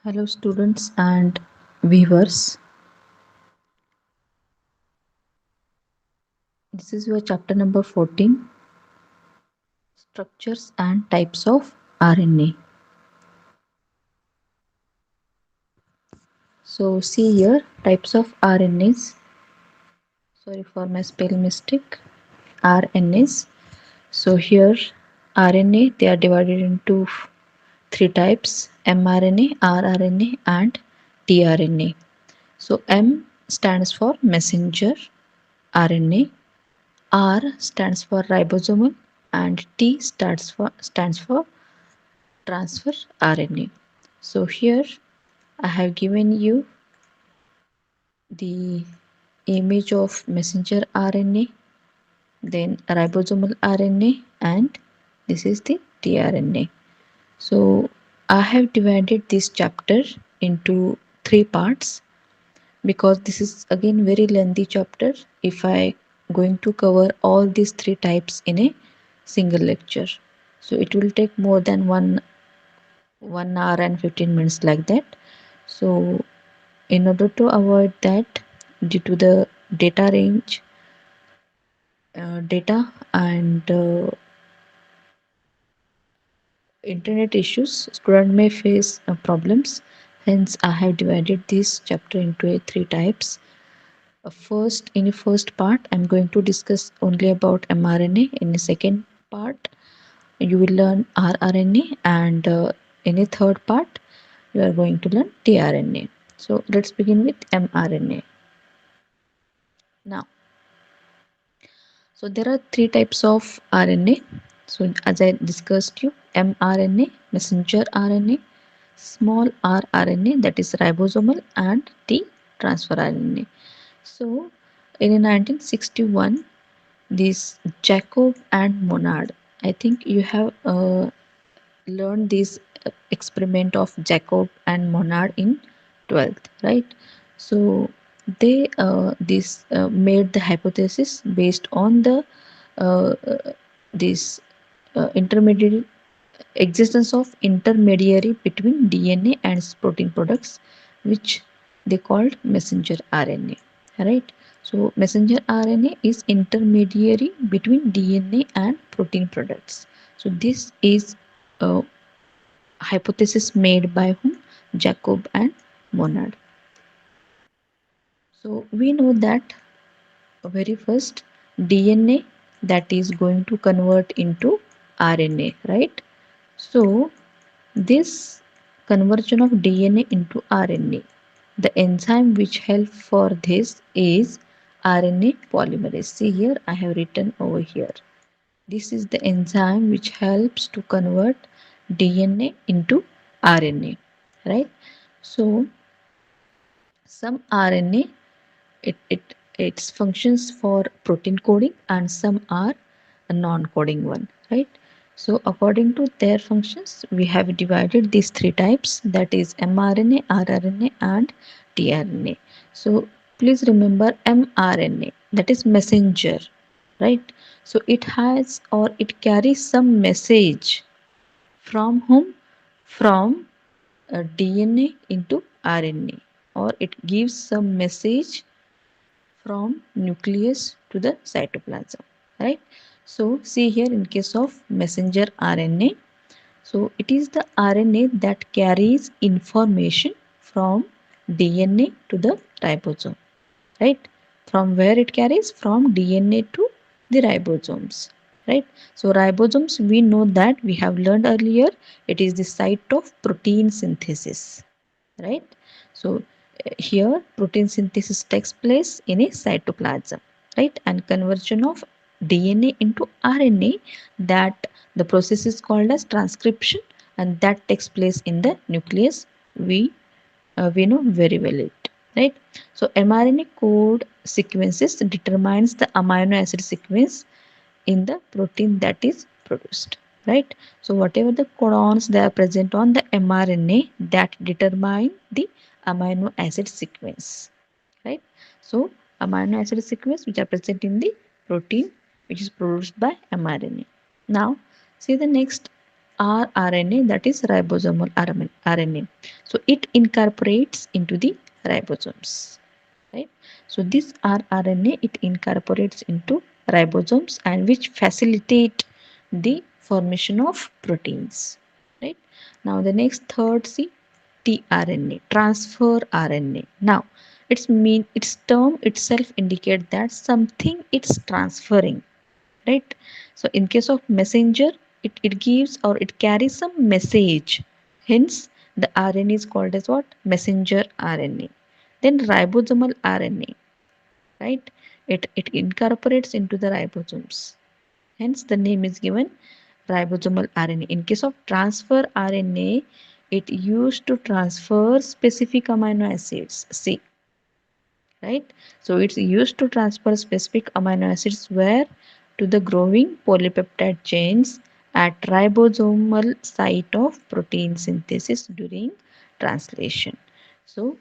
Hello, students and viewers. This is your chapter number 14, Structures and Types of RNA. So, see here, types of RNAs. Sorry for my spell mistake. RNAs. So, here, RNA, they are divided into three types: mRNA, rRNA, and tRNA. So, M stands for messenger RNA, R stands for ribosomal, and T stands for transfer RNA. So here I have given you the image of messenger RNA, then ribosomal RNA, and this is the tRNA. So I have divided this chapter into three parts because this is again very lengthy chapter if I going to cover all these three types in a single lecture. So it will take more than one hour and 15 minutes like that. So in order to avoid that, due to the data range, data and internet issues, student may face problems. Hence, I have divided this chapter into three types. In the first part, I'm going to discuss only about mRNA. In the second part, you will learn rRNA, and in the third part, you are going to learn tRNA. So let's begin with mRNA. Now, so there are three types of RNA. So as I discussed you, mRNA, messenger RNA, small rRNA that is ribosomal, and T transfer RNA. So in 1961, this Jacob and Monod, I think you have learned this experiment of Jacob and Monod in 12th, right? So they this made the hypothesis based on the uh, uh, this intermediary existence of intermediary between DNA and protein products, which they called messenger RNA, right? So messenger RNA is intermediary between DNA and protein products. So this is a hypothesis made by whom? Jacob and Monod. So we know that very first DNA that is going to convert into RNA, right? So this conversion of DNA into RNA, the enzyme which helps for this is RNA polymerase. See here, I have written over here. This is the enzyme which helps to convert DNA into RNA, right? So some RNA its functions for protein coding and some are a non-coding one, right? So according to their functions, we have divided these three types, that is mRNA, rRNA, and tRNA. So please remember mRNA, that is messenger, right? So it has or it carries some message from whom? From DNA into RNA, or it gives some message from nucleus to the cytoplasm, right? So see here in case of messenger RNA, so it is the RNA that carries information from DNA to the ribosome, right? From where it carries? From DNA to the ribosomes, right? So ribosomes, we know that we have learned earlier, it is the site of protein synthesis, right? So here protein synthesis takes place in a cytoplasm, right? And conversion of DNA into RNA, that the process is called as transcription, and that takes place in the nucleus. We know very well it, right? So mRNA code sequences determines the amino acid sequence in the protein that is produced, right? So whatever the codons they are present on the mRNA, that determine the amino acid sequence, right? So amino acid sequence which are present in the protein which is produced by mRNA. Now see the next rRNA, that is ribosomal RNA. So it incorporates into the ribosomes, right? So this rRNA, it incorporates into ribosomes and which facilitate the formation of proteins, right? Now the next third C, tRNA, transfer RNA. Now its term itself indicate that something it's transferring, right? So in case of messenger, it gives or it carries some message, hence the RNA is called as what? Messenger RNA. Then ribosomal RNA, right? It incorporates into the ribosomes, hence the name is given ribosomal RNA. In case of transfer RNA, it used to transfer specific amino acids, see, right? So it's used to transfer specific amino acids where to the growing polypeptide chains at ribosomal site of protein synthesis during translation. So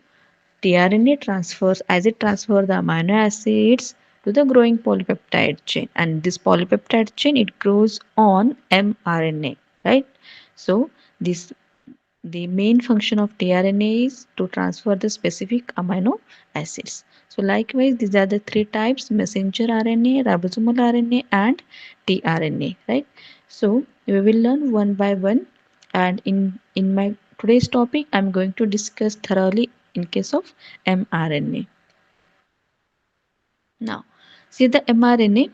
tRNA transfers as it transfers the amino acids to the growing polypeptide chain, and this polypeptide chain it grows on mRNA, right? So this the main function of tRNA is to transfer the specific amino acids. So likewise, these are the three types: messenger RNA, ribosomal RNA, and tRNA, right? So we will learn one by one, and in my today's topic, I'm going to discuss thoroughly in case of mRNA. Now, see the mRNA.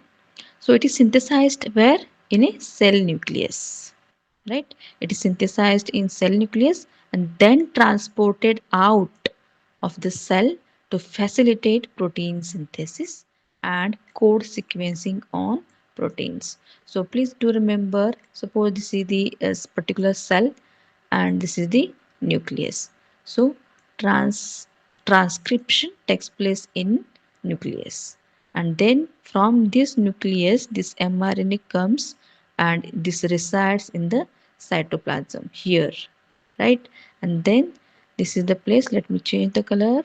So it is synthesized where? In a cell nucleus, right? It is synthesized in cell nucleus and then transported out of the cell to facilitate protein synthesis and code sequencing on proteins. So please do remember, suppose this is the particular cell and this is the nucleus. So trans transcription takes place in nucleus, and then from this nucleus this mRNA comes and this resides in the cytoplasm here, right? And then this is the place, let me change the color.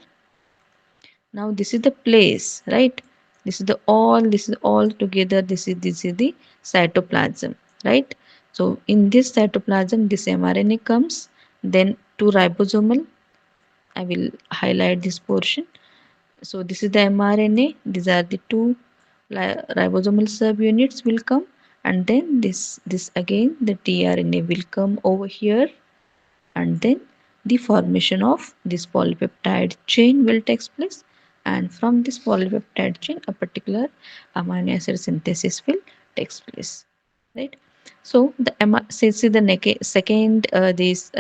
Now this is the place, right? This is all together, this is the cytoplasm, right? So in this cytoplasm this mRNA comes, then to ribosomal, I will highlight this portion. So this is the mRNA, these are the two ribosomal subunits will come, and then this again the tRNA will come over here, and then the formation of this polypeptide chain will take place, and from this polypeptide chain a particular amino acid synthesis will take place, right? So see the second this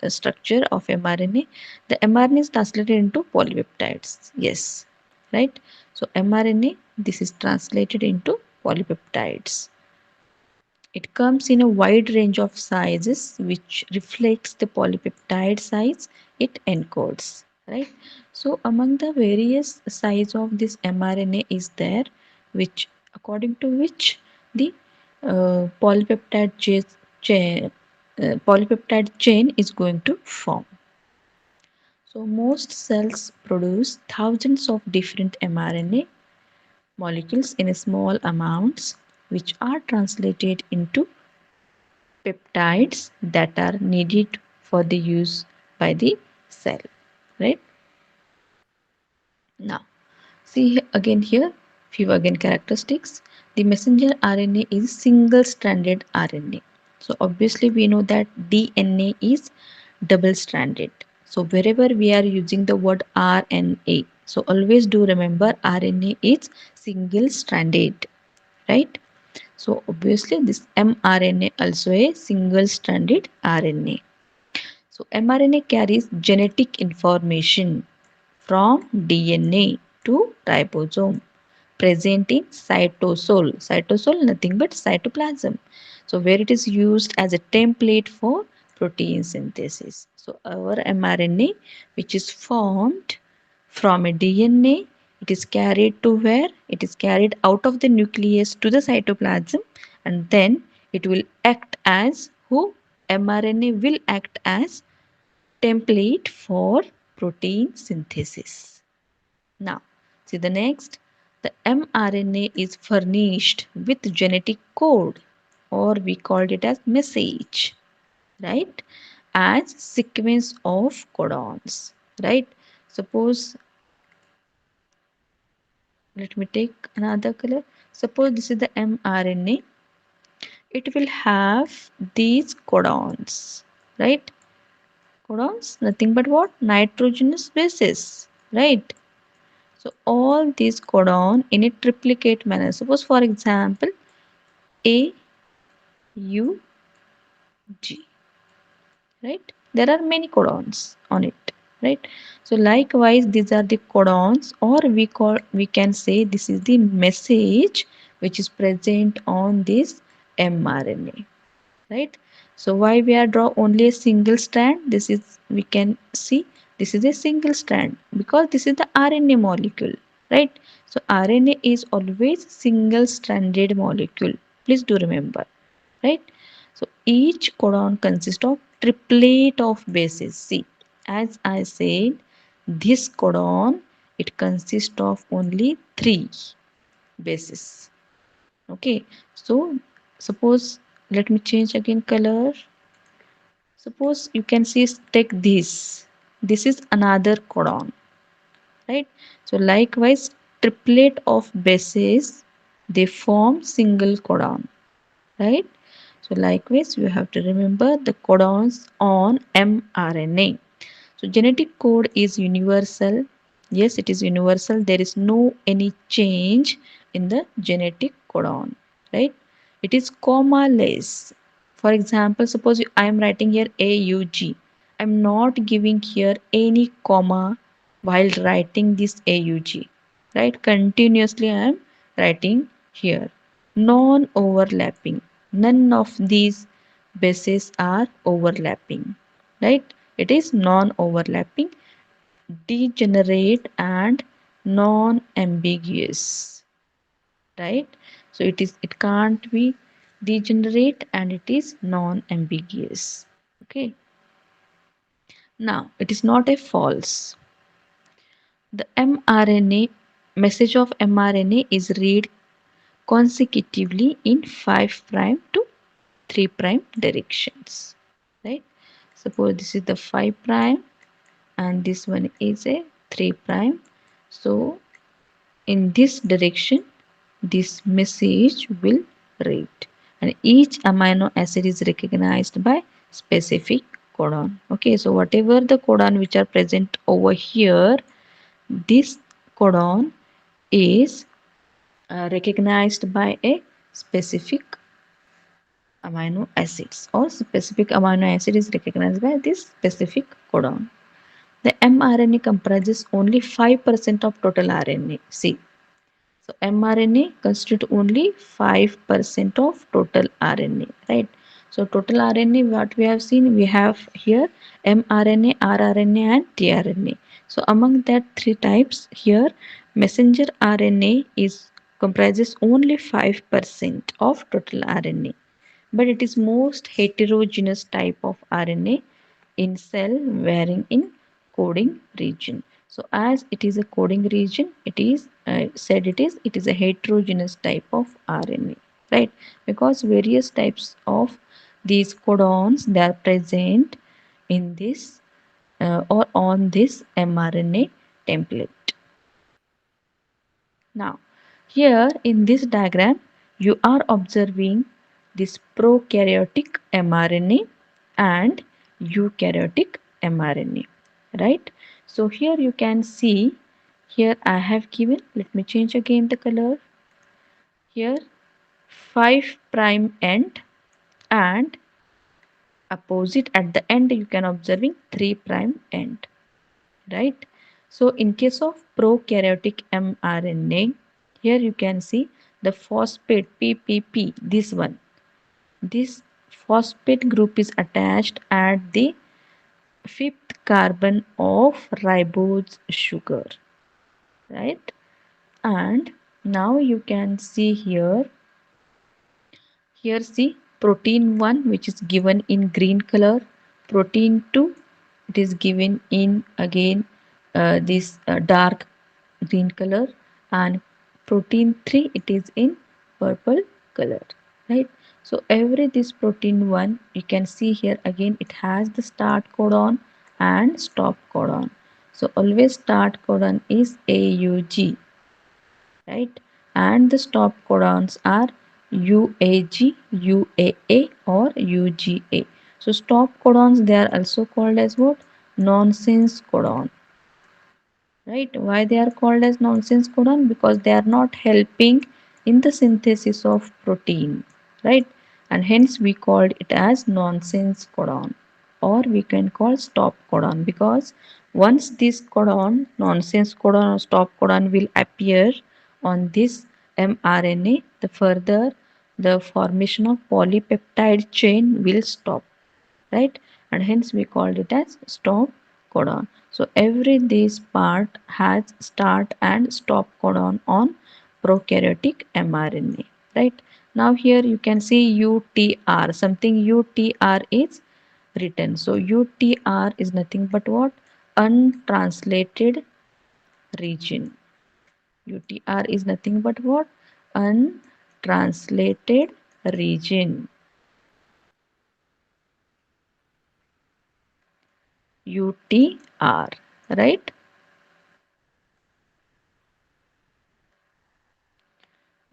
structure of mRNA. The mRNA is translated into polypeptides, yes, right? So mRNA, this is translated into polypeptides. It comes in a wide range of sizes which reflects the polypeptide size it encodes, right? So among the various size of this mRNA is there, which according to which the chain, polypeptide chain is going to form. So most cells produce thousands of different mRNA molecules in small amounts, which are translated into peptides that are needed for the use by the cell, right? Now see again here few again characteristics. The messenger RNA is single stranded RNA. So obviously we know that DNA is double stranded. So wherever we are using the word RNA, so always do remember RNA is single stranded, right? So obviously this mRNA also a single stranded RNA. So mRNA carries genetic information from DNA to ribosome present in cytosol. Cytosol nothing but cytoplasm. So where it is used as a template for protein synthesis. So our mRNA, which is formed from a DNA, it is carried to where? It is carried out of the nucleus to the cytoplasm, and then it will act as who? mRNA will act as template for protein synthesis. Now, see the next. The mRNA is furnished with genetic code, or we called it as message. right, as sequence of codons, right? Suppose, let me take another color. Suppose this is the mRNA. It will have these codons, right? Codons, nothing but what? Nitrogenous bases, right? So all these codon in a triplicate manner. Suppose for example A U G, right? There are many codons on it, right? So likewise these are the codons, or we can say this is the message which is present on this mRNA, right? So why we are draw only a single strand? This is, we can see, this is a single strand because this is the RNA molecule, right? So RNA is always single stranded molecule, please do remember, right? So each codon consists of triplet of bases. See, as I said, this codon, it consists of only three bases. Okay, so suppose, let me change again color. Suppose you can see, take this. This is another codon, right? So likewise, triplet of bases, they form single codon, right? So likewise, you have to remember the codons on mRNA. So genetic code is universal. Yes, it is universal. There is no any change in the genetic codon, right? It is comma-less. For example, suppose I am writing here AUG. I am not giving here any comma while writing this AUG, right? Continuously I am writing here. Non-overlapping. None of these bases are overlapping, right? It is non-overlapping, degenerate and non-ambiguous, right? So it can't be degenerate and it is non-ambiguous. Okay. Now it is not a false. The mRNA message of mRNA is read consecutively in 5 prime to 3 prime directions, right? Suppose this is the 5 prime and this one is a 3 prime. So in this direction this message will read, and each amino acid is recognized by specific codon. Okay, so whatever the codon which are present over here, this codon is recognized by a specific amino acids, or specific amino acid is recognized by this specific codon. The mRNA comprises only 5% of total RNA. See, so mRNA constitute only 5% of total RNA, right? So total RNA, what we have seen, we have here mRNA, rRNA and tRNA. So among that three types here, messenger RNA is comprises only 5% of total RNA, but it is most heterogeneous type of RNA in cell varying in coding region. So as it is a coding region, it is it is a heterogeneous type of RNA, right? Because various types of these codons, they are present in this or on this mRNA template. Now, here in this diagram, you are observing this prokaryotic mRNA and eukaryotic mRNA, right? So here you can see, here I have given, let me change again the color. Here 5 prime end and opposite at the end you can observing 3 prime end, right? So in case of prokaryotic mRNA, here you can see the phosphate PPP, this one. This phosphate group is attached at the fifth carbon of ribose sugar, right? And now you can see here, here see protein 1 which is given in green color, protein 2 it is given in again this dark green color, and protein 3 it is in purple color, right? So every this protein one, you can see here again it has the start codon and stop codon. So always start codon is AUG, right? And the stop codons are UAG, UAA or UGA. So stop codons, they are also called as what? Nonsense codon, right? Why they are called as nonsense codon? Because they are not helping in the synthesis of protein, right? And hence we called it as nonsense codon, or we can call stop codon, because once this codon, nonsense codon or stop codon, will appear on this mRNA, the further the formation of polypeptide chain will stop, right? And hence we called it as stop codon. So every this part has start and stop codon on prokaryotic mRNA, right? Now here you can see UTR, something UTR is written. So UTR is nothing but what? Untranslated region. UTR is nothing but what? Untranslated region. UTR, right?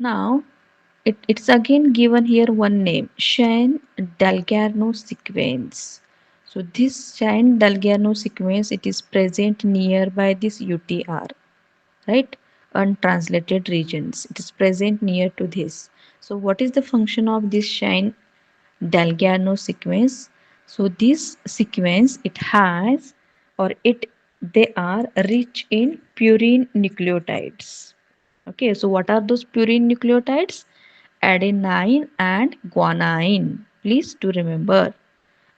Now it's again given here one name, Shine-Dalgarno sequence. So this Shine-Dalgarno sequence, it is present nearby this UTR, right? Untranslated regions. It is present near to this. So what is the function of this Shine-Dalgarno sequence? So this sequence, it has, or it they are rich in purine nucleotides. Okay, so what are those purine nucleotides? Adenine and guanine. Please do remember,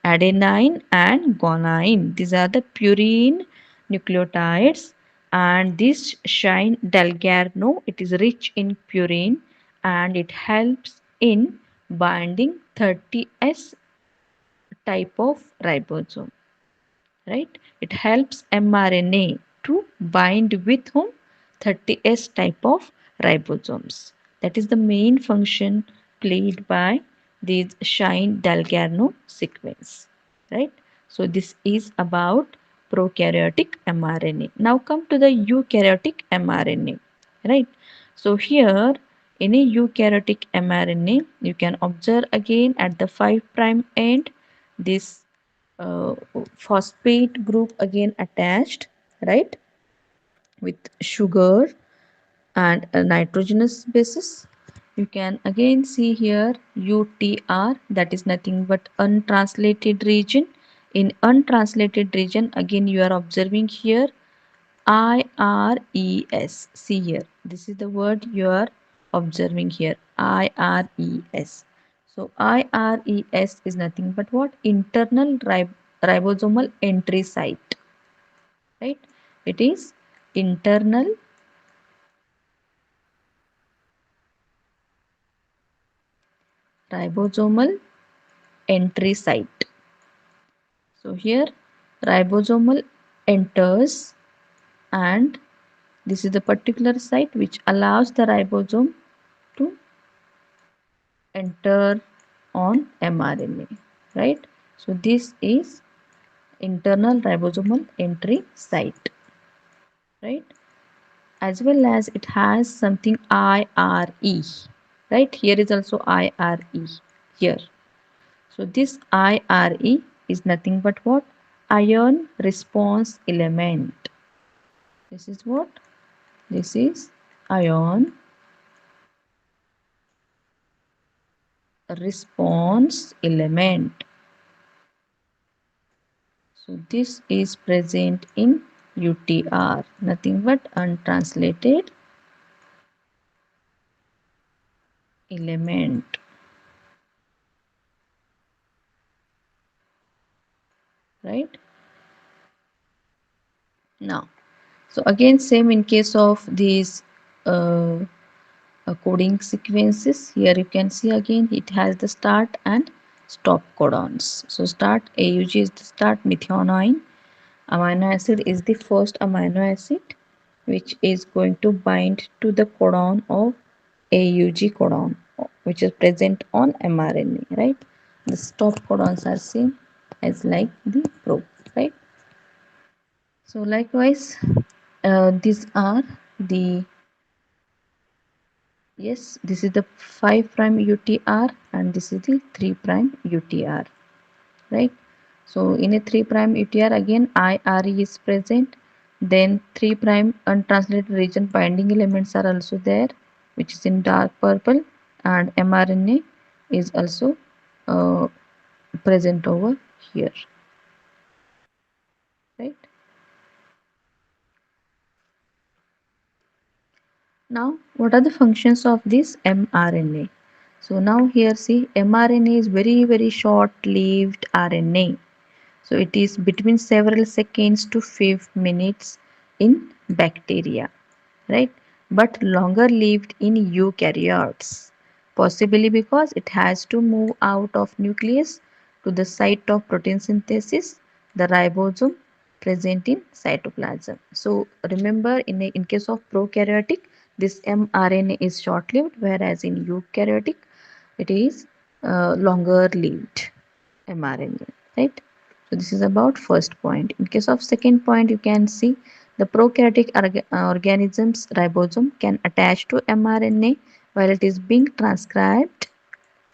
adenine and guanine. These are the purine nucleotides, and this shine Dalgarno, it is rich in purine and it helps in binding 30S type of ribosome, right? It helps mRNA to bind with whom? 30S type of ribosomes. That is the main function played by this Shine Dalgarno sequence, right? So this is about prokaryotic mRNA. Now come to the eukaryotic mRNA, right? So here in a eukaryotic mRNA, you can observe again at the 5' end this uh, phosphate group again attached, right, with sugar and a nitrogenous basis. You can again see here UTR, that is nothing but untranslated region. In untranslated region, again you are observing here IRES. See here, this is the word you are observing here, IRES. So IRES is nothing but what? Internal ribosomal entry site, right? It is internal ribosomal entry site. So here ribosomal enters, and this is the particular site which allows the ribosome to enter on mRNA, right? So this is internal ribosomal entry site, right? As well as it has something IRE, right? Here is also IRE here. So this IRE is nothing but what? Ion response element. This is what? This is ion response element. So this is present in UTR, nothing but untranslated element, right? Now, so again same in case of these uh, coding sequences. Here you can see again it has the start and stop codons. So start AUG is the start methionine. Amino acid is the first amino acid which is going to bind to the codon of AUG codon. which is present on mRNA, right? The stop codons are same as like the pro, right? So likewise, these are the, yes, this is the 5 prime UTR and this is the 3 prime UTR, right? So in a 3 prime UTR again IRE is present, then 3 prime untranslated region binding elements are also there, which is in dark purple, and mRNA is also uh, present over here, right? Now what are the functions of this mRNA? So now here see, mRNA is very short lived RNA. So it is between several seconds to 5 minutes in bacteria, right? But longer lived in eukaryotes, possibly because it has to move out of nucleus to the site of protein synthesis, the ribosome present in cytoplasm. So remember, in case of prokaryotic, this mRNA is short lived, whereas in eukaryotic it is longer lived mRNA, right? So this is about first point. In case of second point, you can see the prokaryotic organisms ribosome can attach to mRNA while it is being transcribed,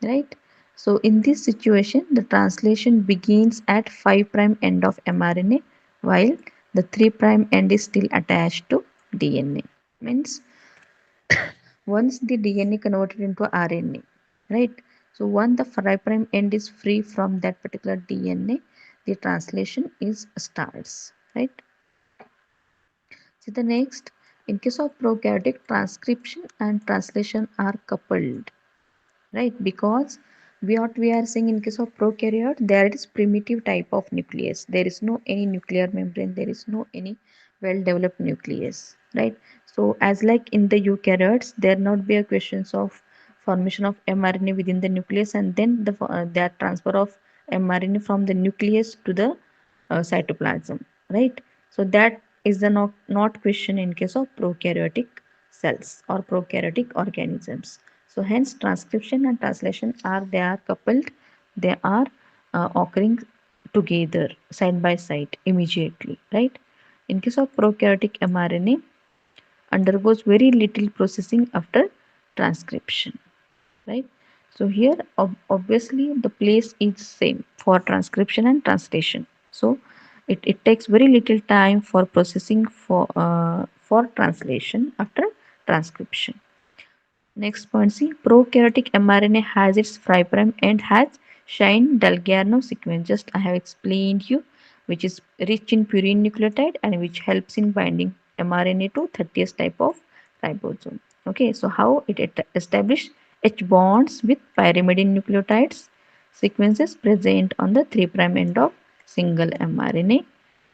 right? So in this situation, the translation begins at 5 prime end of mRNA while the 3 prime end is still attached to DNA. Means once the DNA converted into RNA, right? So once the 5 prime end is free from that particular DNA, the translation is starts, right? So the next, in case of prokaryotic, transcription and translation are coupled, right? Because what we are saying, in case of prokaryote, there is primitive type of nucleus, there is no any nuclear membrane, there is no any well developed nucleus, right? So as like in the eukaryotes, there not be a questions of formation of mRNA within the nucleus and then that transfer of mRNA from the nucleus to the cytoplasm, right? So that is the not question in case of prokaryotic cells or prokaryotic organisms. So hence transcription and translation are, they are coupled, they are occurring together side by side immediately, right? In case of prokaryotic mRNA undergoes very little processing after transcription, right? So here obviously the place is same for transcription and translation. So it takes very little time for processing for translation after transcription. Next point, see, prokaryotic mRNA has its 5 prime and has Shine-Dalgarno sequence. Just I have explained you, which is rich in purine nucleotide and which helps in binding mRNA to 30th type of ribosome. Okay, so how it establish H bonds with pyrimidine nucleotides sequences present on the 3 prime end of single mRNA,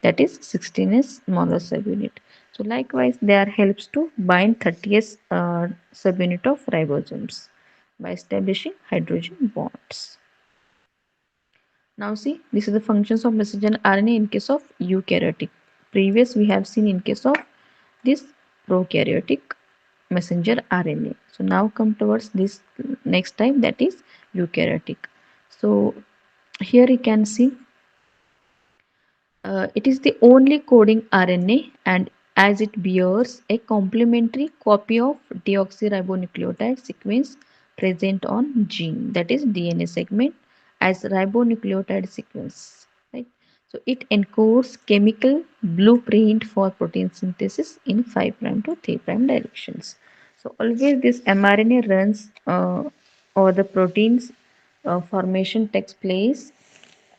that is 16s smaller subunit. So likewise, they are helps to bind 30th subunit of ribosomes by establishing hydrogen bonds. Now see, this is the functions of messenger RNA in case of eukaryotic. Previous we have seen in case of this prokaryotic messenger RNA. So now come towards this next type, that is eukaryotic. So here you can see it is the only coding RNA and as it bears a complementary copy of deoxyribonucleotide sequence present on gene, that is DNA segment as ribonucleotide sequence, right? So it encodes chemical blueprint for protein synthesis in 5 prime to 3 prime directions. So always this mRNA runs or the proteins formation takes place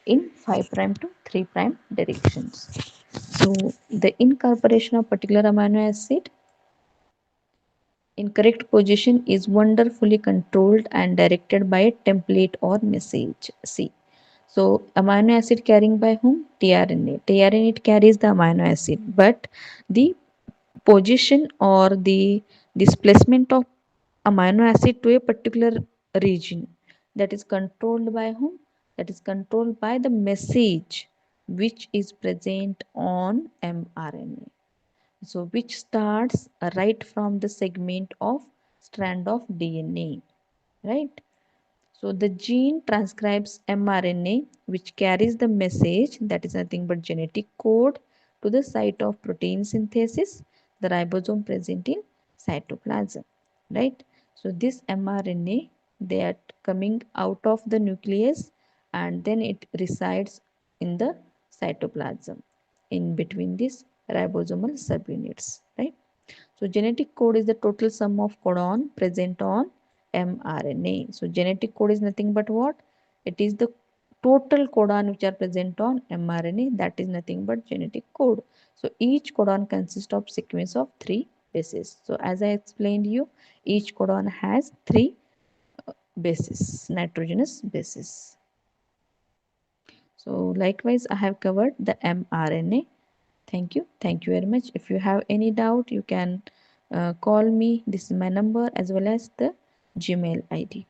in 5 prime to 3 prime directions. So the incorporation of particular amino acid in correct position is wonderfully controlled and directed by a template or message. See. So amino acid carrying by whom? tRNA. tRNA it carries the amino acid, but the position or the displacement of amino acid to a particular region, that is controlled by whom? That is controlled by the message which is present on mRNA. So which starts right from the segment of strand of DNA. right? So the gene transcribes mRNA, which carries the message, that is nothing but genetic code, to the site of protein synthesis, the ribosome present in cytoplasm, right? So this mRNA, they are coming out of the nucleus and then it resides in the cytoplasm in between these ribosomal subunits, right? So genetic code is the total sum of codon present on mRNA. So genetic code is nothing but what? It is the total codon which are present on mRNA, that is nothing but genetic code. So each codon consists of sequence of 3 bases. So as I explained you, each codon has 3 bases, nitrogenous bases. So likewise, I have covered the mRNA. Thank you. Thank you very much. If you have any doubt, you can call me. This is my number as well as the Gmail ID.